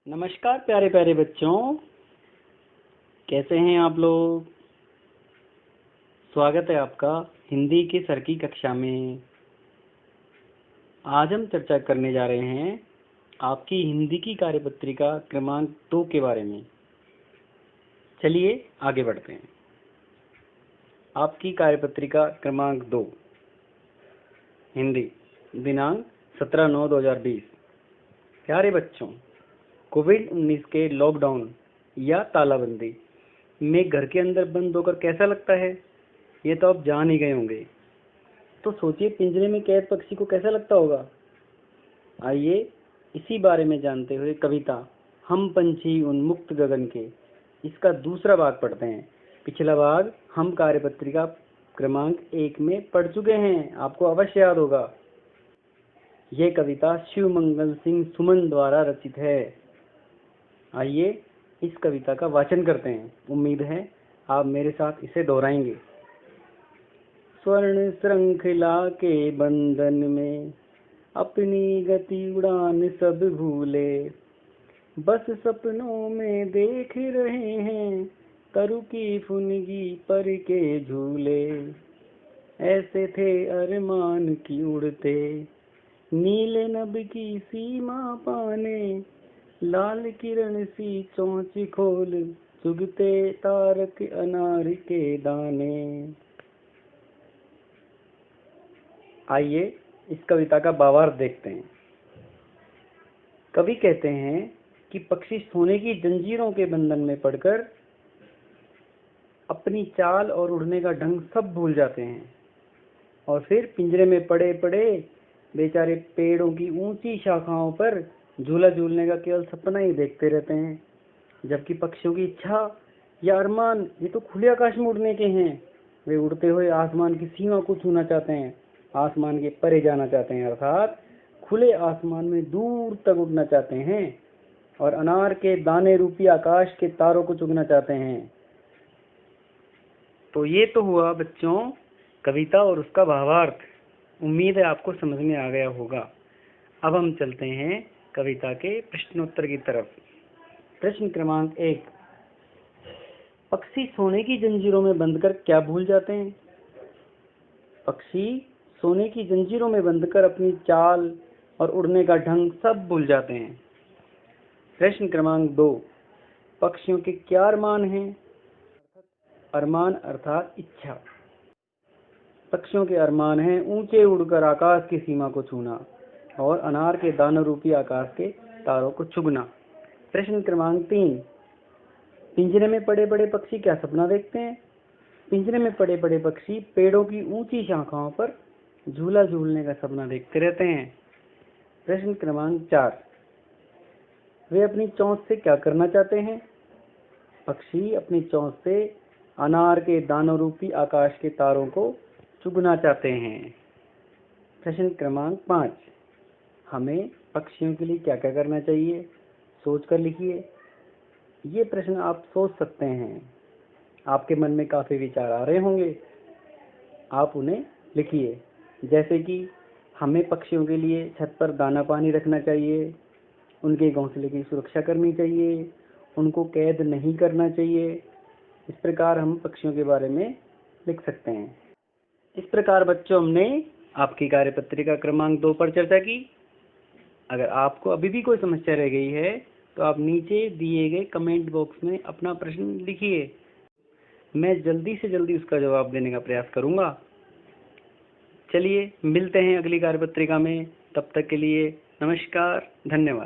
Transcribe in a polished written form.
नमस्कार प्यारे प्यारे बच्चों, कैसे हैं आप लोग। स्वागत है आपका हिंदी की सर की कक्षा में। आज हम चर्चा करने जा रहे हैं आपकी हिंदी की कार्यपत्रिका क्रमांक 2 के बारे में। चलिए आगे बढ़ते हैं। आपकी कार्यपत्रिका क्रमांक 2 हिंदी, दिनांक 17/9/2020। प्यारे बच्चों, कोविड-19 के लॉकडाउन या तालाबंदी में घर के अंदर बंद होकर कैसा लगता है, ये तो आप जान ही गए होंगे। तो सोचिए पिंजरे में कैद पक्षी को कैसा लगता होगा। आइए इसी बारे में जानते हुए कविता हम पंछी उन्मुक्त गगन के इसका दूसरा भाग पढ़ते हैं। पिछला भाग हम कार्यपत्रिका क्रमांक 1 में पढ़ चुके हैं, आपको अवश्य याद होगा। यह कविता शिव मंगल सिंह सुमन द्वारा रचित है। आइए इस कविता का वाचन करते हैं। उम्मीद है आप मेरे साथ इसे दोहराएंगे। स्वर्ण श्रृंखला के बंधन में अपनी गति उड़ान सब भूले, बस सपनों में देख रहे हैं तरु की फुनगी पर के झूले। ऐसे थे अरमान की उड़ते नीले नभ की सीमा पाने, लाल किरण सी चोंच खोल चुगते तारक अनार के दाने। आइए इस कविता का भावार्थ देखते हैं। कवि कहते हैं कि पक्षी सोने की जंजीरों के बंधन में पड़कर अपनी चाल और उड़ने का ढंग सब भूल जाते हैं और फिर पिंजरे में पड़े पड़े बेचारे पेड़ों की ऊंची शाखाओं पर झूला झूलने का केवल सपना ही देखते रहते हैं। जबकि पक्षियों की इच्छा या अरमान ये तो खुले आकाश में उड़ने के हैं। वे उड़ते हुए आसमान की सीमा को छूना चाहते हैं, आसमान के परे जाना चाहते हैं, अर्थात खुले आसमान में दूर तक उड़ना चाहते हैं और अनार के दाने रूपी आकाश के तारों को चुगना चाहते हैं। तो ये तो हुआ बच्चों कविता और उसका भावार्थ। उम्मीद है आपको समझ में आ गया होगा। अब हम चलते हैं कविता के प्रश्नोत्तर की तरफ। प्रश्न क्रमांक 1, पक्षी सोने की जंजीरों में बंधकर क्या भूल जाते हैं। पक्षी सोने की जंजीरों में बंधकर अपनी चाल और उड़ने का ढंग सब भूल जाते हैं। प्रश्न क्रमांक 2, पक्षियों के क्या अरमान हैं। अरमान अर्थात इच्छा। पक्षियों के अरमान हैं ऊंचे उड़कर आकाश की सीमा को छूना और अनार के दानों रूपी आकाश के तारों को चुगना। प्रश्न क्रमांक 3, पिंजरे में पड़े पड़े पक्षी क्या सपना देखते हैं। पिंजरे में पड़े पड़े पक्षी पेड़ों की ऊंची शाखाओं पर झूला झूलने का सपना देखते रहते हैं। प्रश्न क्रमांक 4, वे अपनी चोंच से क्या करना चाहते हैं। पक्षी अपनी चोंच से अनार के दानों रूपी आकाश के तारों को चुगना चाहते हैं। प्रश्न क्रमांक 5, हमें पक्षियों के लिए क्या क्या करना चाहिए, सोच कर लिखिए। ये प्रश्न आप सोच सकते हैं, आपके मन में काफ़ी विचार आ रहे होंगे, आप उन्हें लिखिए। जैसे कि हमें पक्षियों के लिए छत पर दाना पानी रखना चाहिए, उनके घोंसले की सुरक्षा करनी चाहिए, उनको कैद नहीं करना चाहिए। इस प्रकार हम पक्षियों के बारे में लिख सकते हैं। इस प्रकार बच्चों हमने आपकी कार्यपत्रिका क्रमांक 2 पर चर्चा की। अगर आपको अभी भी कोई समस्या रह गई है तो आप नीचे दिए गए कमेंट बॉक्स में अपना प्रश्न लिखिए, मैं जल्दी से जल्दी उसका जवाब देने का प्रयास करूंगा। चलिए मिलते हैं अगली कार्यपत्रिका में, तब तक के लिए नमस्कार, धन्यवाद।